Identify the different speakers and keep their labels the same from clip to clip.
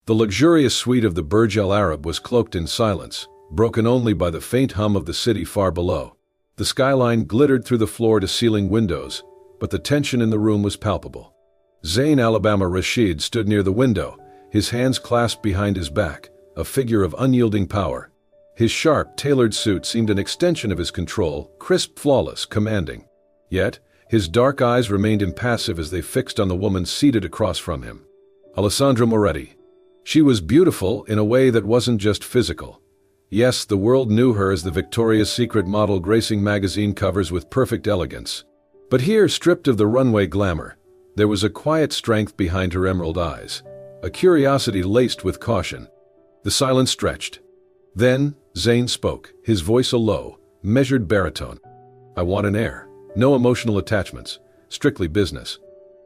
Speaker 1: The luxurious suite of the Burj Al Arab was cloaked in silence, broken only by the faint hum of the city far below. The skyline glittered through the floor-to-ceiling windows, but the tension in the room was palpable. Zayn Alabama Rashid stood near the window, his hands clasped behind his back, a figure of unyielding power. His sharp, tailored suit seemed an extension of his control, crisp, flawless, commanding. Yet, his dark eyes remained impassive as they fixed on the woman seated across from him. Alesandra Moretti. She was beautiful in a way that wasn't just physical. Yes, the world knew her as the Victoria's Secret model gracing magazine covers with perfect elegance. But here, stripped of the runway glamour, there was a quiet strength behind her emerald eyes, a curiosity laced with caution. The silence stretched. Then, Zayn spoke, his voice a low, measured baritone. "I want an heir. No emotional attachments. Strictly business."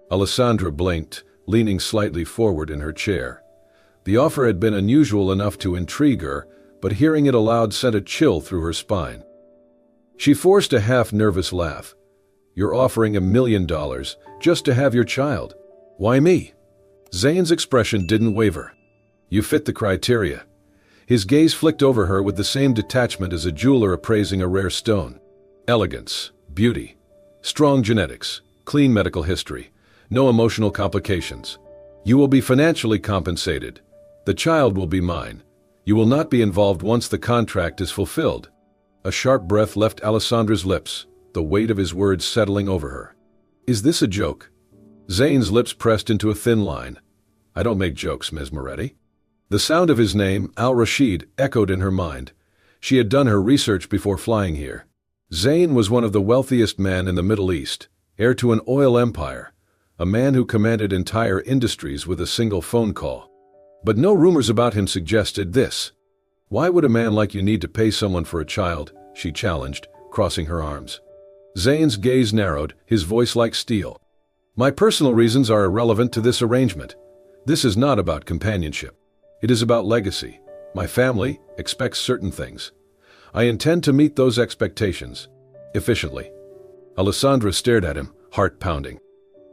Speaker 1: Alesandra blinked, leaning slightly forward in her chair. The offer had been unusual enough to intrigue her, but hearing it aloud sent a chill through her spine. She forced a half-nervous laugh. "You're offering $1 million just to have your child. Why me?" Zayn's expression didn't waver. "You fit the criteria." His gaze flicked over her with the same detachment as a jeweler appraising a rare stone. Elegance, beauty, strong genetics, clean medical history, no emotional complications. You will be financially compensated. The child will be mine. You will not be involved once the contract is fulfilled. A sharp breath left Alessandra's lips, the weight of his words settling over her. "Is this a joke?" Zayn's lips pressed into a thin line. "I don't make jokes, Ms. Moretti." The sound of his name, Al-Rashid, echoed in her mind. She had done her research before flying here. Zayn was one of the wealthiest men in the Middle East, heir to an oil empire, a man who commanded entire industries with a single phone call. But no rumors about him suggested this. "Why would a man like you need to pay someone for a child?" she challenged, crossing her arms. Zayn's gaze narrowed, his voice like steel. "My personal reasons are irrelevant to this arrangement. This is not about companionship. It is about legacy. My family expects certain things. I intend to meet those expectations. Efficiently." Alesandra stared at him, heart pounding.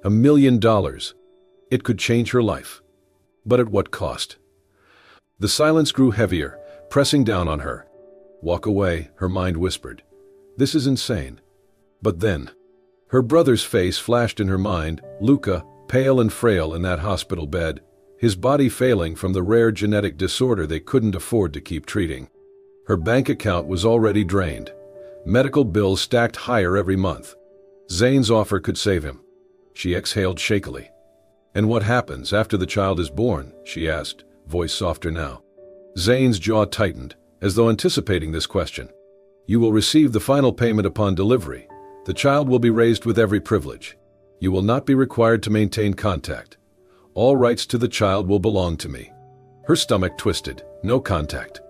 Speaker 1: $1 million. It could change her life. But at what cost? The silence grew heavier, pressing down on her. "Walk away," her mind whispered. "This is insane." But then, her brother's face flashed in her mind, Luca, pale and frail in that hospital bed, his body failing from the rare genetic disorder they couldn't afford to keep treating. Her bank account was already drained. Medical bills stacked higher every month. Zayn's offer could save him. She exhaled shakily. "And what happens after the child is born?" she asked, voice softer now. Zayn's jaw tightened, as though anticipating this question. "You will receive the final payment upon delivery. The child will be raised with every privilege. You will not be required to maintain contact. All rights to the child will belong to me." Her stomach twisted. No contact.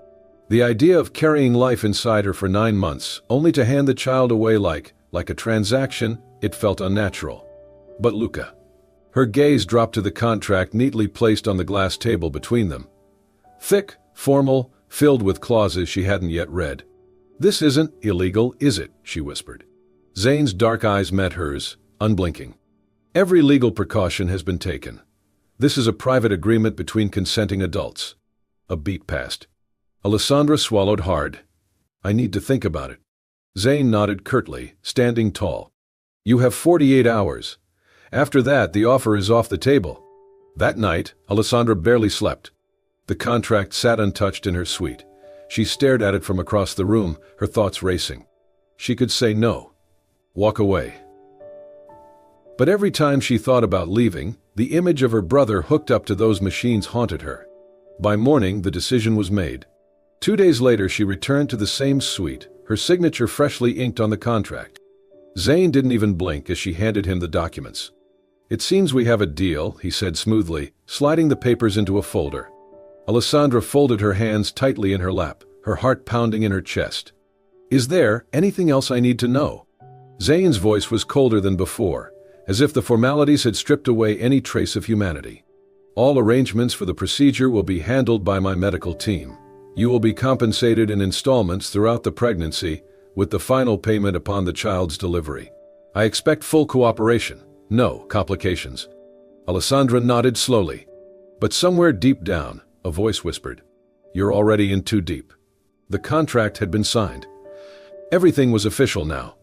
Speaker 1: The idea of carrying life inside her for 9 months, only to hand the child away like a transaction, it felt unnatural. But Luca. Her gaze dropped to the contract neatly placed on the glass table between them. Thick, formal, filled with clauses she hadn't yet read. "This isn't illegal, is it?" she whispered. Zayn's dark eyes met hers, unblinking. "Every legal precaution has been taken. This is a private agreement between consenting adults." A beat passed. Alesandra swallowed hard. "I need to think about it." Zayn nodded curtly, standing tall. "You have 48 hours. After that, the offer is off the table." That night, Alesandra barely slept. The contract sat untouched in her suite. She stared at it from across the room, her thoughts racing. She could say no. Walk away. But every time she thought about leaving, the image of her brother hooked up to those machines haunted her. By morning, the decision was made. 2 days later, she returned to the same suite, her signature freshly inked on the contract. Zayn didn't even blink as she handed him the documents. "It seems we have a deal," he said smoothly, sliding the papers into a folder. Alesandra folded her hands tightly in her lap, her heart pounding in her chest. "Is there anything else I need to know?" Zayn's voice was colder than before, as if the formalities had stripped away any trace of humanity. "All arrangements for the procedure will be handled by my medical team. You will be compensated in installments throughout the pregnancy, with the final payment upon the child's delivery. I expect full cooperation, no complications." Alesandra nodded slowly. But somewhere deep down, a voice whispered. "You're already in too deep." The contract had been signed. Everything was official now.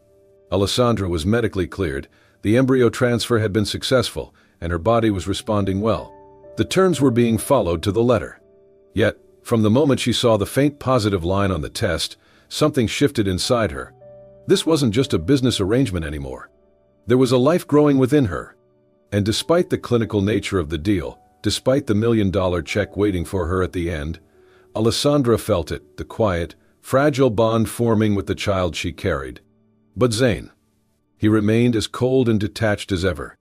Speaker 1: Alesandra was medically cleared, the embryo transfer had been successful, and her body was responding well. The terms were being followed to the letter. Yet, from the moment she saw the faint positive line on the test, something shifted inside her. This wasn't just a business arrangement anymore. There was a life growing within her. And despite the clinical nature of the deal, despite the $1 million check waiting for her at the end, Alesandra felt it, the quiet, fragile bond forming with the child she carried. But Zayn. He remained as cold and detached as ever.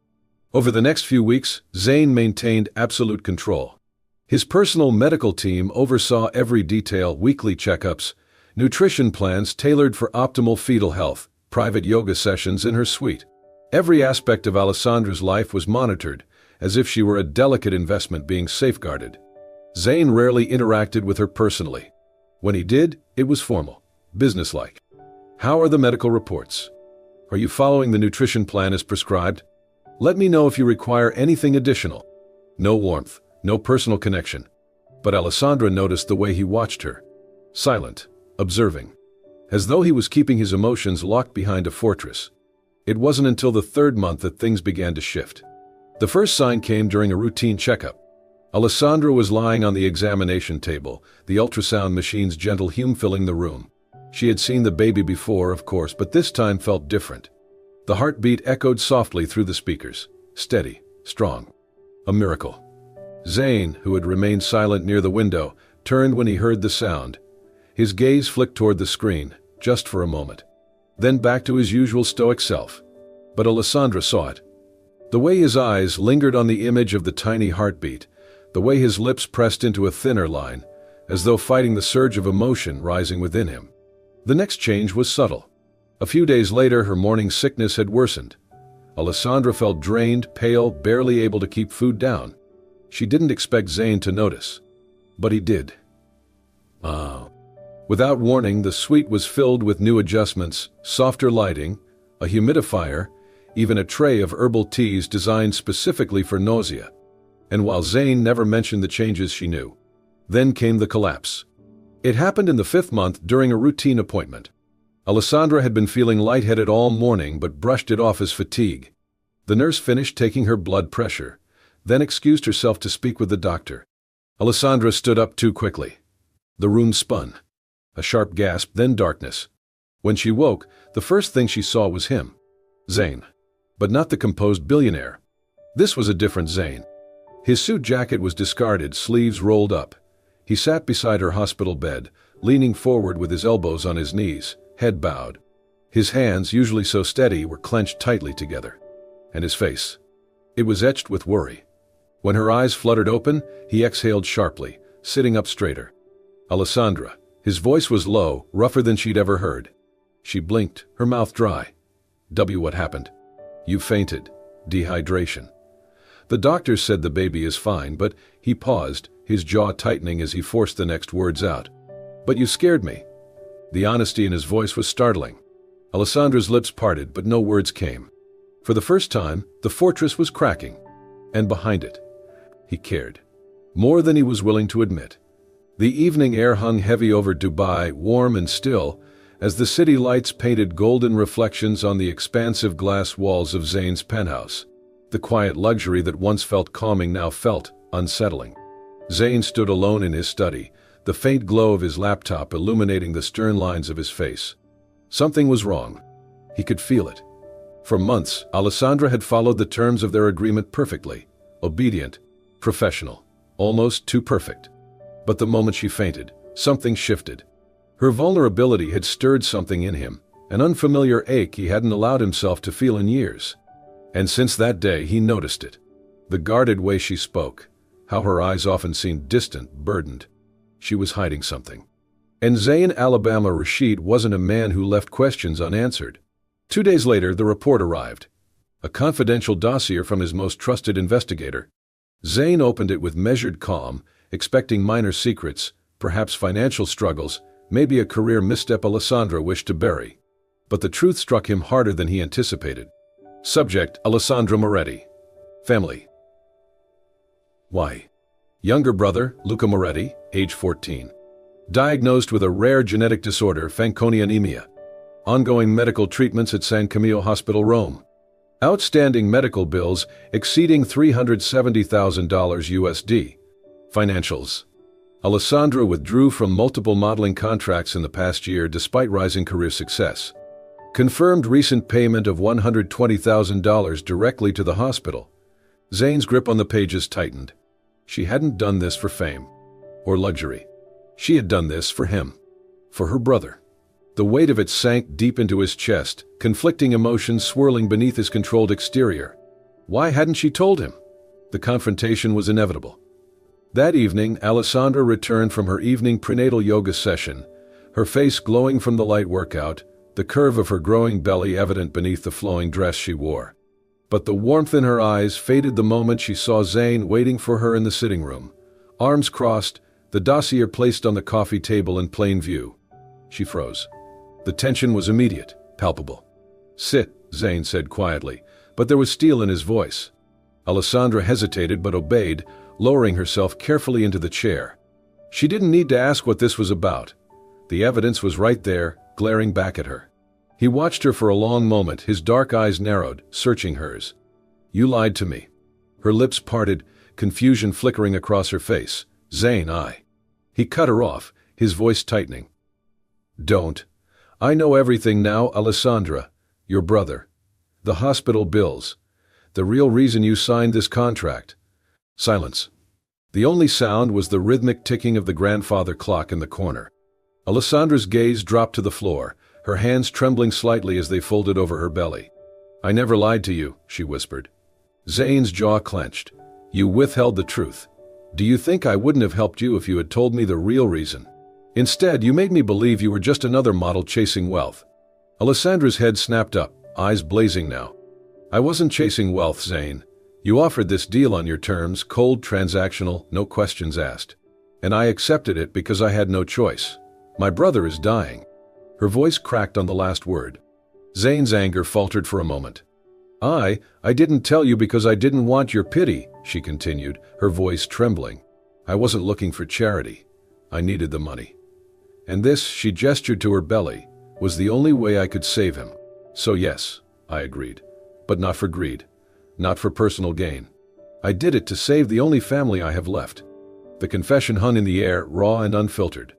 Speaker 1: Over the next few weeks, Zayn maintained absolute control. His personal medical team oversaw every detail: weekly checkups, nutrition plans tailored for optimal fetal health, private yoga sessions in her suite. Every aspect of Alessandra's life was monitored, as if she were a delicate investment being safeguarded. Zayn rarely interacted with her personally. When he did, it was formal, businesslike. "How are the medical reports? Are you following the nutrition plan as prescribed? Let me know if you require anything additional." No warmth, no personal connection. But Alesandra noticed the way he watched her. Silent, observing. As though he was keeping his emotions locked behind a fortress. It wasn't until the third month that things began to shift. The first sign came during a routine checkup. Alesandra was lying on the examination table, the ultrasound machine's gentle hum filling the room. She had seen the baby before, of course, but this time felt different. The heartbeat echoed softly through the speakers, steady, strong. A miracle. Zayn, who had remained silent near the window, turned when he heard the sound. His gaze flicked toward the screen, just for a moment. Then back to his usual stoic self. But Alesandra saw it. The way his eyes lingered on the image of the tiny heartbeat, the way his lips pressed into a thinner line, as though fighting the surge of emotion rising within him. The next change was subtle. A few days later, her morning sickness had worsened. Alesandra felt drained, pale, barely able to keep food down. She didn't expect Zayn to notice. But he did. Without warning, the suite was filled with new adjustments, softer lighting, a humidifier, even a tray of herbal teas designed specifically for nausea. And while Zayn never mentioned the changes, she knew. Then came the collapse. It happened in the 5th month during a routine appointment. Alesandra had been feeling lightheaded all morning but brushed it off as fatigue. The nurse finished taking her blood pressure, then excused herself to speak with the doctor. Alesandra stood up too quickly. The room spun. A sharp gasp, then darkness. When she woke, the first thing she saw was him. Zayn. But not the composed billionaire. This was a different Zayn. His suit jacket was discarded, sleeves rolled up. He sat beside her hospital bed, leaning forward with his elbows on his knees, head bowed. His hands, usually so steady, were clenched tightly together. And his face. It was etched with worry. When her eyes fluttered open, he exhaled sharply, sitting up straighter. "Alesandra." His voice was low, rougher than she'd ever heard. She blinked, her mouth dry. What happened?" "You fainted. Dehydration." "The doctor said the baby is fine," but he paused, his jaw tightening as he forced the next words out. "But you scared me." The honesty in his voice was startling. Alessandra's lips parted, but no words came. For the first time, the fortress was cracking. And behind it, he cared. More than he was willing to admit. The evening air hung heavy over Dubai, warm and still, as the city lights painted golden reflections on the expansive glass walls of Zayn's penthouse. The quiet luxury that once felt calming now felt unsettling. Zayn stood alone in his study, the faint glow of his laptop illuminating the stern lines of his face. Something was wrong. He could feel it. For months, Alesandra had followed the terms of their agreement perfectly, obedient, professional, almost too perfect. But the moment she fainted, something shifted. Her vulnerability had stirred something in him, an unfamiliar ache he hadn't allowed himself to feel in years. And since that day, he noticed it. The guarded way she spoke, how her eyes often seemed distant, burdened. She was hiding something. And Zayn Alabama Rashid wasn't a man who left questions unanswered. 2 days later, the report arrived. A confidential dossier from his most trusted investigator. Zayn opened it with measured calm, expecting minor secrets, perhaps financial struggles, maybe a career misstep Alesandra wished to bury. But the truth struck him harder than he anticipated. Subject: Alesandra Moretti. Family. Why? Younger brother, Luca Moretti, age 14. Diagnosed with a rare genetic disorder, Fanconi anemia. Ongoing medical treatments at San Camillo Hospital, Rome. Outstanding medical bills exceeding $370,000 USD. Financials. Alesandra withdrew from multiple modeling contracts in the past year despite rising career success. Confirmed recent payment of $120,000 directly to the hospital. Zayn's grip on the pages tightened. She hadn't done this for fame or luxury. She had done this for him. For her brother. The weight of it sank deep into his chest, conflicting emotions swirling beneath his controlled exterior. Why hadn't she told him? The confrontation was inevitable. That evening, Alesandra returned from her evening prenatal yoga session, her face glowing from the light workout, the curve of her growing belly evident beneath the flowing dress she wore. But the warmth in her eyes faded the moment she saw Zayn waiting for her in the sitting room. Arms crossed, the dossier placed on the coffee table in plain view. She froze. The tension was immediate, palpable. "Sit," Zayn said quietly, but there was steel in his voice. Alesandra hesitated but obeyed, lowering herself carefully into the chair. She didn't need to ask what this was about. The evidence was right there, glaring back at her. He watched her for a long moment, his dark eyes narrowed, searching hers. "You lied to me." Her lips parted, confusion flickering across her face. "Zayn, He cut her off, his voice tightening. "Don't. I know everything now, Alesandra. Your brother. The hospital bills. The real reason you signed this contract." Silence. The only sound was the rhythmic ticking of the grandfather clock in the corner. Alessandra's gaze dropped to the floor, her hands trembling slightly as they folded over her belly. "I never lied to you," she whispered. Zayn's jaw clenched. "You withheld the truth. Do you think I wouldn't have helped you if you had told me the real reason? Instead, you made me believe you were just another model chasing wealth." Alessandra's head snapped up, eyes blazing now. "I wasn't chasing wealth, Zayn. You offered this deal on your terms, cold, transactional, no questions asked. And I accepted it because I had no choice. My brother is dying." Her voice cracked on the last word. Zayn's anger faltered for a moment. I didn't tell you because I didn't want your pity," she continued, her voice trembling. "I wasn't looking for charity. I needed the money. And this," she gestured to her belly, "was the only way I could save him. So yes, I agreed. But not for greed. Not for personal gain. I did it to save the only family I have left." The confession hung in the air, raw and unfiltered.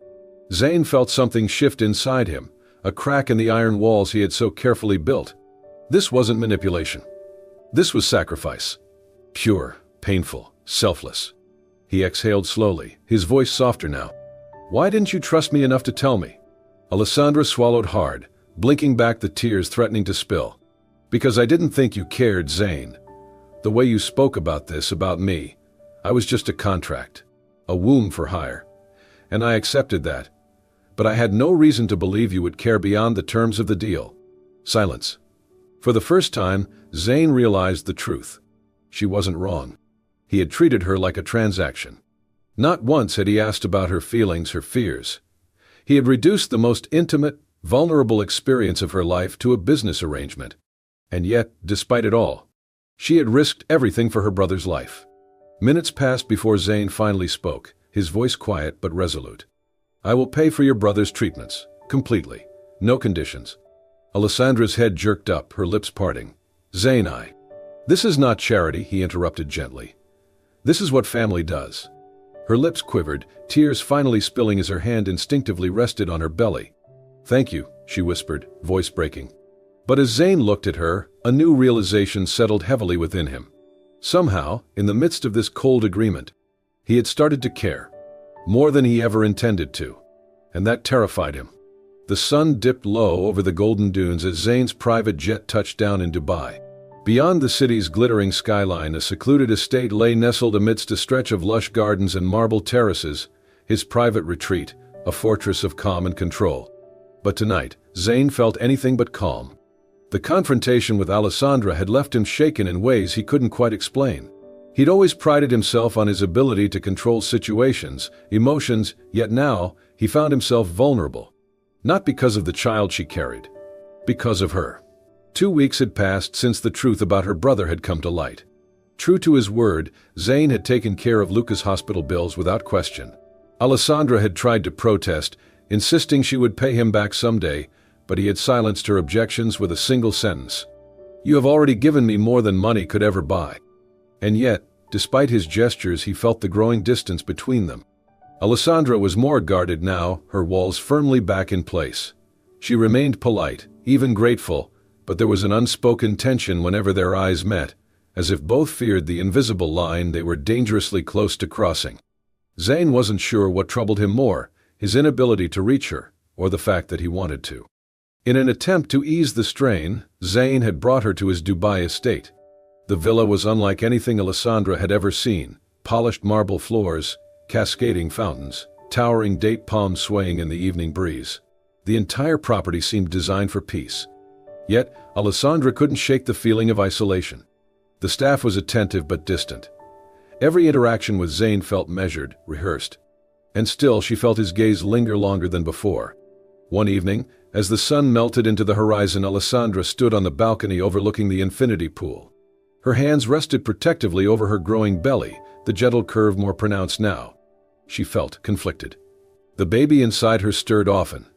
Speaker 1: Zayn felt something shift inside him, a crack in the iron walls he had so carefully built. This wasn't manipulation. This was sacrifice. Pure, painful, selfless. He exhaled slowly, his voice softer now. "Why didn't you trust me enough to tell me?" Alesandra swallowed hard, blinking back the tears threatening to spill. "Because I didn't think you cared, Zayn. The way you spoke about this, about me, I was just a contract. A womb for hire. And I accepted that. But I had no reason to believe you would care beyond the terms of the deal." Silence. For the first time, Zayn realized the truth. She wasn't wrong. He had treated her like a transaction. Not once had he asked about her feelings, her fears. He had reduced the most intimate, vulnerable experience of her life to a business arrangement. And yet, despite it all, she had risked everything for her brother's life. Minutes passed before Zayn finally spoke, his voice quiet but resolute. "I will pay for your brother's treatments, completely. No conditions." Alessandra's head jerked up, her lips parting. "Zayn, This is not charity," he interrupted gently. "This is what family does." Her lips quivered, tears finally spilling as her hand instinctively rested on her belly. "Thank you," she whispered, voice breaking. But as Zayn looked at her, a new realization settled heavily within him. Somehow, in the midst of this cold agreement, he had started to care. More than he ever intended to. And that terrified him. The sun dipped low over the golden dunes as Zayn's private jet touched down in Dubai. Beyond the city's glittering skyline, a secluded estate lay nestled amidst a stretch of lush gardens and marble terraces, his private retreat, a fortress of calm and control. But tonight, Zayn felt anything but calm. The confrontation with Alesandra had left him shaken in ways he couldn't quite explain. He'd always prided himself on his ability to control situations, emotions, yet now he found himself vulnerable. Not because of the child she carried. Because of her. 2 weeks had passed since the truth about her brother had come to light. True to his word, Zayn had taken care of Luca's hospital bills without question. Alesandra had tried to protest, insisting she would pay him back someday, but he had silenced her objections with a single sentence. "You have already given me more than money could ever buy." And yet, despite his gestures, he felt the growing distance between them. Alesandra was more guarded now, her walls firmly back in place. She remained polite, even grateful, but there was an unspoken tension whenever their eyes met, as if both feared the invisible line they were dangerously close to crossing. Zayn wasn't sure what troubled him more, his inability to reach her, or the fact that he wanted to. In an attempt to ease the strain, Zayn had brought her to his Dubai estate. The villa was unlike anything Alesandra had ever seen: polished marble floors, cascading fountains, towering date palms swaying in the evening breeze. The entire property seemed designed for peace. Yet, Alesandra couldn't shake the feeling of isolation. The staff was attentive but distant. Every interaction with Zayn felt measured, rehearsed. And still she felt his gaze linger longer than before. One evening, as the sun melted into the horizon, Alesandra stood on the balcony overlooking the infinity pool. Her hands rested protectively over her growing belly, the gentle curve more pronounced now. She felt conflicted. The baby inside her stirred often.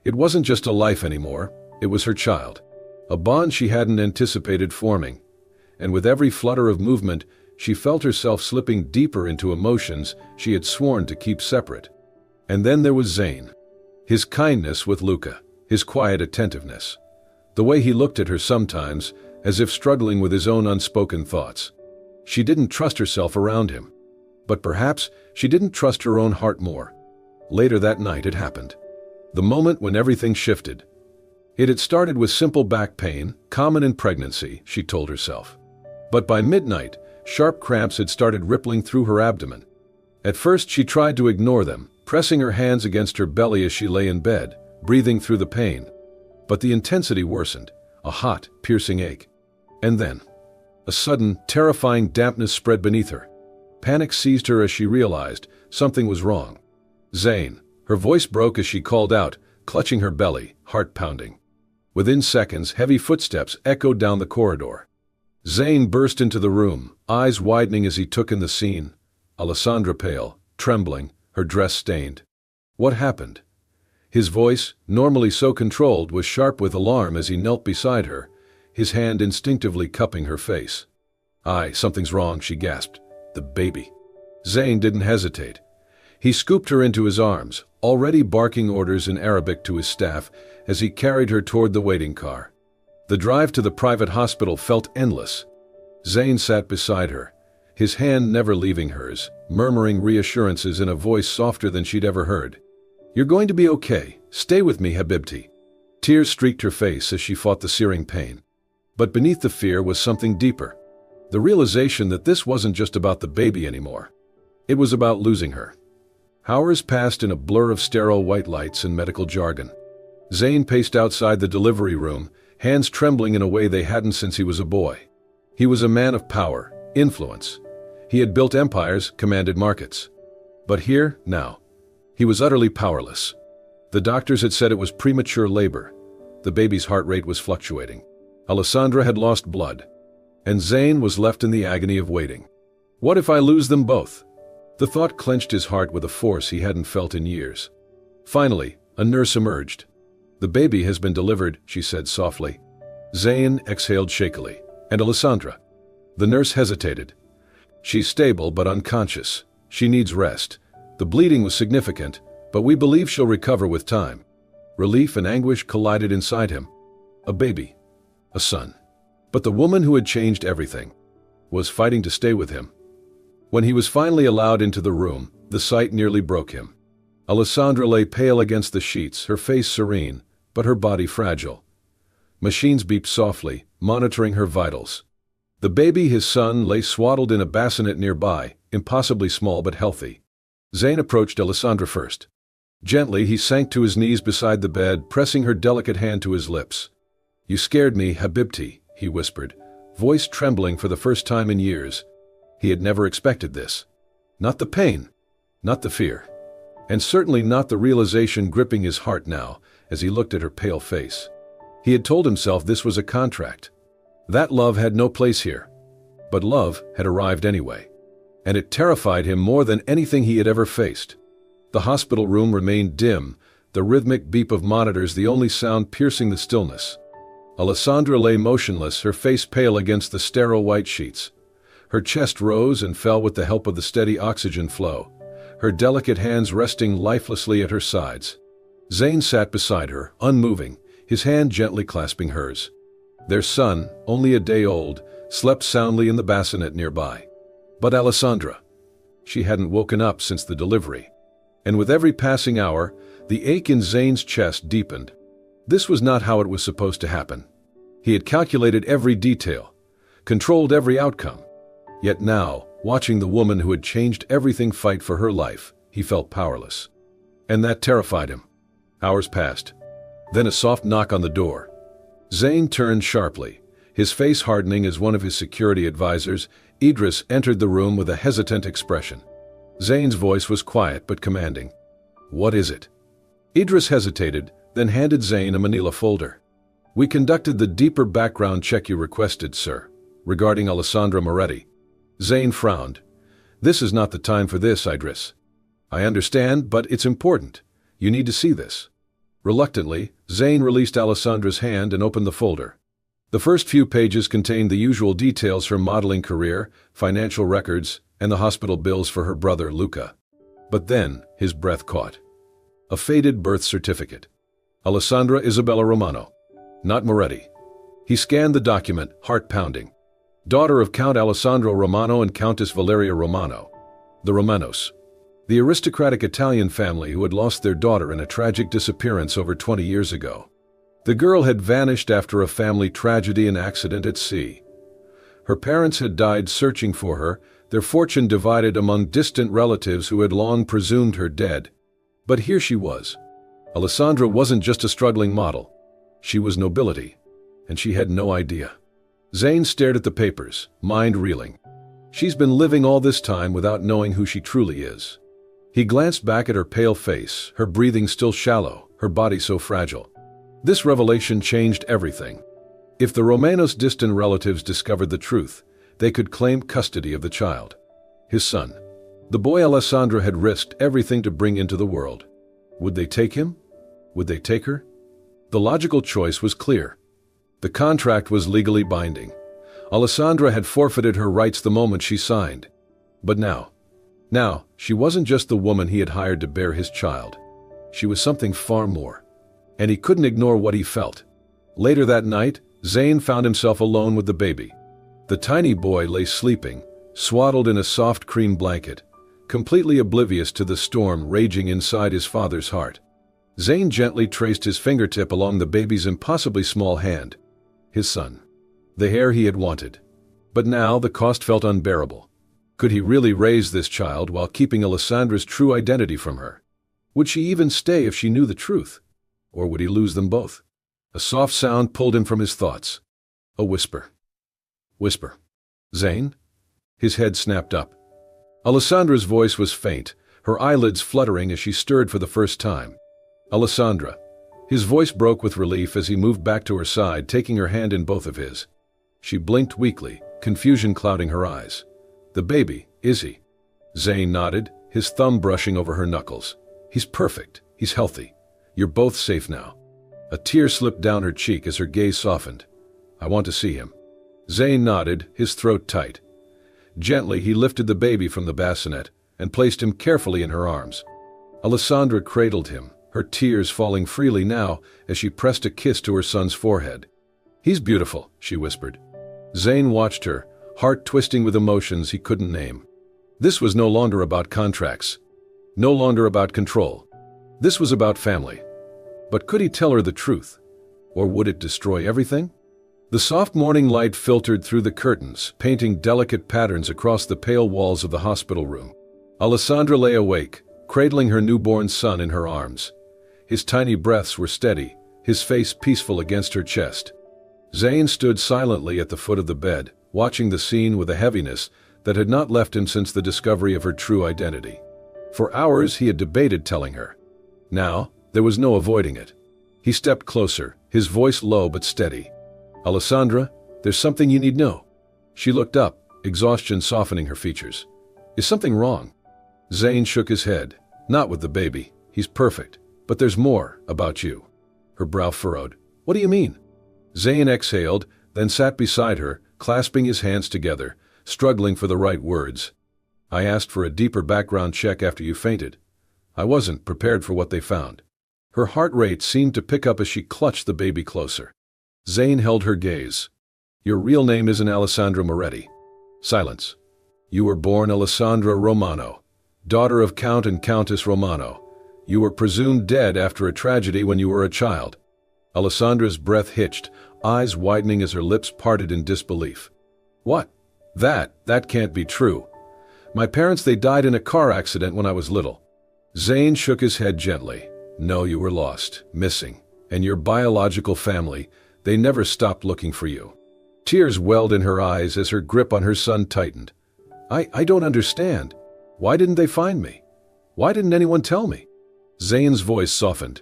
Speaker 1: It wasn't just a life anymore, it was her child. A bond she hadn't anticipated forming. And with every flutter of movement, she felt herself slipping deeper into emotions she had sworn to keep separate. And then there was Zayn. His kindness with Luca, his quiet attentiveness. The way he looked at her sometimes, as if struggling with his own unspoken thoughts. She didn't trust herself around him. But perhaps she didn't trust her own heart more. Later that night it happened. The moment when everything shifted. It had started with simple back pain, common in pregnancy, she told herself. But by midnight, sharp cramps had started rippling through her abdomen. At first she tried to ignore them, pressing her hands against her belly as she lay in bed, breathing through the pain. But the intensity worsened, a hot, piercing ache. And then, a sudden, terrifying dampness spread beneath her. Panic seized her as she realized something was wrong. "Zayn." Her voice broke as she called out, clutching her belly, heart pounding. Within seconds, heavy footsteps echoed down the corridor. Zayn burst into the room, eyes widening as he took in the scene. Alesandra pale, trembling, her dress stained. What happened? His voice, normally so controlled, was sharp with alarm as he knelt beside her, his hand instinctively cupping her face. Something's wrong," she gasped. "The baby." Zayn didn't hesitate. He scooped her into his arms, already barking orders in Arabic to his staff as he carried her toward the waiting car. The drive to the private hospital felt endless. Zayn sat beside her, his hand never leaving hers, murmuring reassurances in a voice softer than she'd ever heard. "You're going to be okay. Stay with me, Habibti." Tears streaked her face as she fought the searing pain. But beneath the fear was something deeper. The realization that this wasn't just about the baby anymore. It was about losing her. Hours passed in a blur of sterile white lights and medical jargon. Zayn paced outside the delivery room, hands trembling in a way they hadn't since he was a boy. He was a man of power, influence. He had built empires, commanded markets. But here, now, he was utterly powerless. The doctors had said it was premature labor. The baby's heart rate was fluctuating. Alesandra had lost blood. And Zayn was left in the agony of waiting. What if I lose them both? The thought clenched his heart with a force he hadn't felt in years. Finally, a nurse emerged. "The baby has been delivered," she said softly. Zayn exhaled shakily. "And Alesandra?" The nurse hesitated. "She's stable but unconscious. She needs rest. The bleeding was significant, but we believe she'll recover with time." Relief and anguish collided inside him. A baby. A son. But the woman who had changed everything was fighting to stay with him. When he was finally allowed into the room, the sight nearly broke him. Alesandra lay pale against the sheets, her face serene, but her body fragile. Machines beeped softly, monitoring her vitals. The baby, his son, lay swaddled in a bassinet nearby, impossibly small but healthy. Zayn approached Alesandra first. Gently, he sank to his knees beside the bed, pressing her delicate hand to his lips. "You scared me, Habibti," he whispered, voice trembling for the first time in years. He had never expected this. Not the pain, not the fear, and certainly not the realization gripping his heart now as he looked at her pale face. He had told himself this was a contract. That love had no place here. But love had arrived anyway, and it terrified him more than anything he had ever faced. The hospital room remained dim, the rhythmic beep of monitors the only sound piercing the stillness. Alesandra lay motionless, her face pale against the sterile white sheets. Her chest rose and fell with the help of the steady oxygen flow, her delicate hands resting lifelessly at her sides. Zayn sat beside her, unmoving, his hand gently clasping hers. Their son, only a day old, slept soundly in the bassinet nearby. But Alesandra, she hadn't woken up since the delivery. And with every passing hour, the ache in Zayn's chest deepened. This was not how it was supposed to happen. He had calculated every detail, controlled every outcome. Yet now, watching the woman who had changed everything fight for her life, he felt powerless. And that terrified him. Hours passed. Then a soft knock on the door. Zayn turned sharply, his face hardening as one of his security advisors, Idris, entered the room with a hesitant expression. Zayn's voice was quiet but commanding. "What is it?" Idris hesitated, then handed Zayn a manila folder. "We conducted the deeper background check you requested, sir, regarding Alesandra Moretti." Zayn frowned. "This is not the time for this, Idris. I understand, but it's important. You need to see this." Reluctantly, Zayn released Alessandra's hand and opened the folder. The first few pages contained the usual details: her modeling career, financial records, and the hospital bills for her brother, Luca. But then, his breath caught. A faded birth certificate. Alesandra Isabella Romano. Not Moretti. He scanned the document, heart pounding. Daughter of Count Alessandro Romano and Countess Valeria Romano. The Romanos. The aristocratic Italian family who had lost their daughter in a tragic disappearance over 20 years ago. The girl had vanished after a family tragedy and accident at sea. Her parents had died searching for her, their fortune divided among distant relatives who had long presumed her dead. But here she was. Alesandra wasn't just a struggling model. She was nobility, and she had no idea. Zayn stared at the papers, mind reeling. She's been living all this time without knowing who she truly is. He glanced back at her pale face, her breathing still shallow, her body so fragile. This revelation changed everything. If the Romanos' distant relatives discovered the truth, they could claim custody of the child. His son. The boy Alesandra had risked everything to bring into the world. Would they take him? Would they take her? The logical choice was clear. The contract was legally binding. Alesandra had forfeited her rights the moment she signed. But now, she wasn't just the woman he had hired to bear his child. She was something far more. And he couldn't ignore what he felt. Later that night, Zayn found himself alone with the baby. The tiny boy lay sleeping, swaddled in a soft cream blanket, completely oblivious to the storm raging inside his father's heart. Zayn gently traced his fingertip along the baby's impossibly small hand. His son. The heir he had wanted. But now the cost felt unbearable. Could he really raise this child while keeping Alessandra's true identity from her? Would she even stay if she knew the truth? Or would he lose them both? A soft sound pulled him from his thoughts. A whisper. Whisper. "Zayn?" His head snapped up. Alessandra's voice was faint, her eyelids fluttering as she stirred for the first time. "Alesandra." His voice broke with relief as he moved back to her side, taking her hand in both of his. She blinked weakly, confusion clouding her eyes. "The baby, is he?" Zayn nodded, his thumb brushing over her knuckles. "He's perfect. He's healthy. You're both safe now." A tear slipped down her cheek as her gaze softened. "I want to see him." Zayn nodded, his throat tight. Gently, he lifted the baby from the bassinet and placed him carefully in her arms. Alesandra cradled him, her tears falling freely now as she pressed a kiss to her son's forehead. "He's beautiful," she whispered. Zayn watched her, heart twisting with emotions he couldn't name. This was no longer about contracts, no longer about control. This was about family. But could he tell her the truth? Or would it destroy everything? The soft morning light filtered through the curtains, painting delicate patterns across the pale walls of the hospital room. Alesandra lay awake, cradling her newborn son in her arms. His tiny breaths were steady, his face peaceful against her chest. Zayn stood silently at the foot of the bed, watching the scene with a heaviness that had not left him since the discovery of her true identity. For hours he had debated telling her. Now, there was no avoiding it. He stepped closer, his voice low but steady. "Alesandra, there's something you need know." She looked up, exhaustion softening her features. "Is something wrong?" Zayn shook his head. "Not with the baby. He's perfect. But there's more about you." Her brow furrowed. "What do you mean?" Zayn exhaled, then sat beside her, clasping his hands together, struggling for the right words. "I asked for a deeper background check after you fainted. I wasn't prepared for what they found." Her heart rate seemed to pick up as she clutched the baby closer. Zayn held her gaze. "Your real name isn't Alesandra Moretti." Silence. "You were born Alesandra Romano, daughter of Count and Countess Romano. You were presumed dead after a tragedy when you were a child." Alessandra's breath hitched, eyes widening as her lips parted in disbelief. "What? That can't be true. My parents, they died in a car accident when I was little." Zayn shook his head gently. "No, you were lost, missing, and your biological family, they never stopped looking for you." Tears welled in her eyes as her grip on her son tightened. I don't understand. Why didn't they find me? Why didn't anyone tell me?" Zayn's voice softened.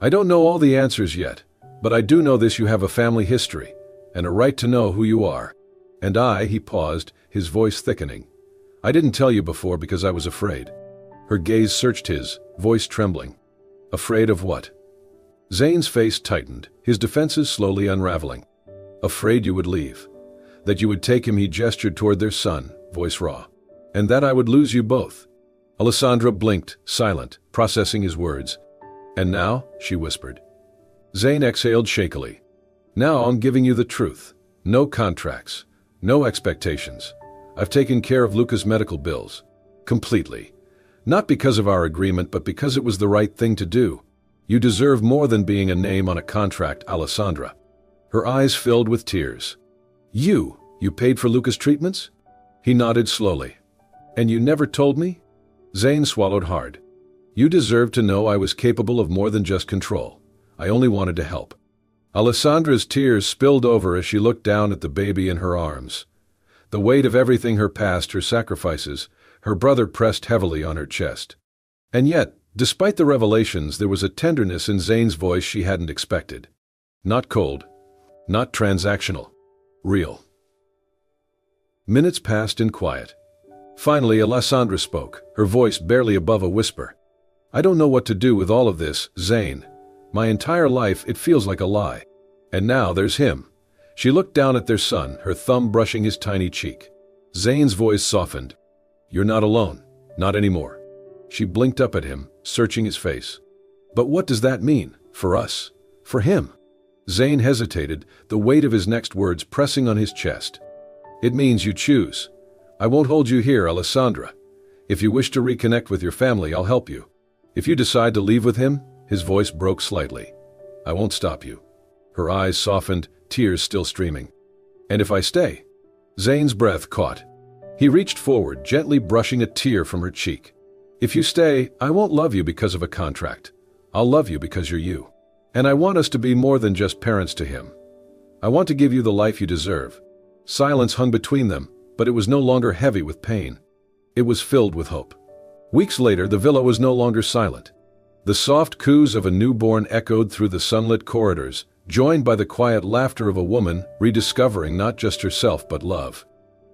Speaker 1: "I don't know all the answers yet, but I do know this: you have a family history, and a right to know who you are. And he paused, his voice thickening. "I didn't tell you before because I was afraid." Her gaze searched his, voice trembling. "Afraid of what?" Zayn's face tightened, his defenses slowly unraveling. "Afraid you would leave. That you would take him," he gestured toward their son, voice raw. "And that I would lose you both." Alesandra blinked, silent, processing his words. "And now?" she whispered. Zayn exhaled shakily. "Now I'm giving you the truth. No contracts. No expectations. I've taken care of Luca's medical bills. Completely. Not because of our agreement, but because it was the right thing to do. You deserve more than being a name on a contract, Alesandra." Her eyes filled with tears. You paid for Luca's treatments?" He nodded slowly. "And you never told me?" Zayn swallowed hard. "You deserve to know I was capable of more than just control. I only wanted to help." Alessandra's tears spilled over as she looked down at the baby in her arms. The weight of everything, her past, her sacrifices, her brother, pressed heavily on her chest. And yet, despite the revelations, there was a tenderness in Zayn's voice she hadn't expected. Not cold, not transactional, real. Minutes passed in quiet. Finally, Alesandra spoke, her voice barely above a whisper. "I don't know what to do with all of this, Zayn. My entire life, it feels like a lie. And now there's him." She looked down at their son, her thumb brushing his tiny cheek. Zayn's voice softened. "You're not alone. Not anymore." She blinked up at him, searching his face. "But what does that mean? For us? For him?" Zayn hesitated, the weight of his next words pressing on his chest. "It means you choose. I won't hold you here, Alesandra. If you wish to reconnect with your family, I'll help you. If you decide to leave with him," his voice broke slightly, "I won't stop you." Her eyes softened, tears still streaming. "And if I stay?" Zayn's breath caught. He reached forward, gently brushing a tear from her cheek. "If you stay, I won't love you because of a contract. I'll love you because you're you. And I want us to be more than just parents to him. I want to give you the life you deserve." Silence hung between them, but it was no longer heavy with pain. It was filled with hope. Weeks later, the villa was no longer silent. The soft coos of a newborn echoed through the sunlit corridors, joined by the quiet laughter of a woman rediscovering not just herself but love.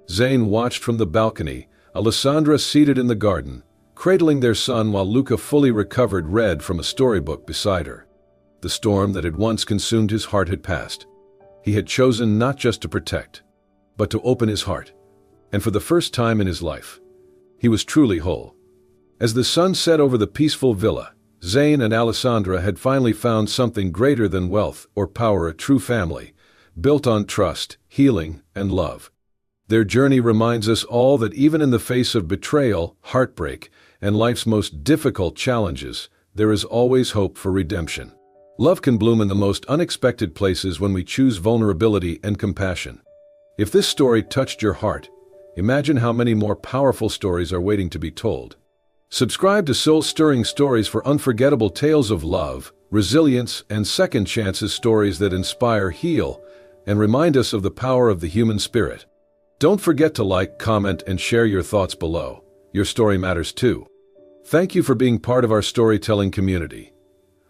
Speaker 1: Zayn watched from the balcony, Alesandra seated in the garden, cradling their son while Luca, fully recovered, read from a storybook beside her. The storm that had once consumed his heart had passed. He had chosen not just to protect, but to open his heart. And for the first time in his life, he was truly whole. As the sun set over the peaceful villa, Zayn and Alesandra had finally found something greater than wealth or power: a true family, built on trust, healing, and love. Their journey reminds us all that even in the face of betrayal, heartbreak, and life's most difficult challenges, there is always hope for redemption. Love can bloom in the most unexpected places when we choose vulnerability and compassion. If this story touched your heart, imagine how many more powerful stories are waiting to be told. Subscribe to Soul-Stirring Stories for unforgettable tales of love, resilience, and second chances, stories that inspire, heal, and remind us of the power of the human spirit. Don't forget to like, comment, and share your thoughts below. Your story matters too. Thank you for being part of our storytelling community.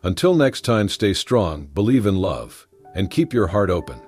Speaker 1: Until next time, stay strong, believe in love, and keep your heart open.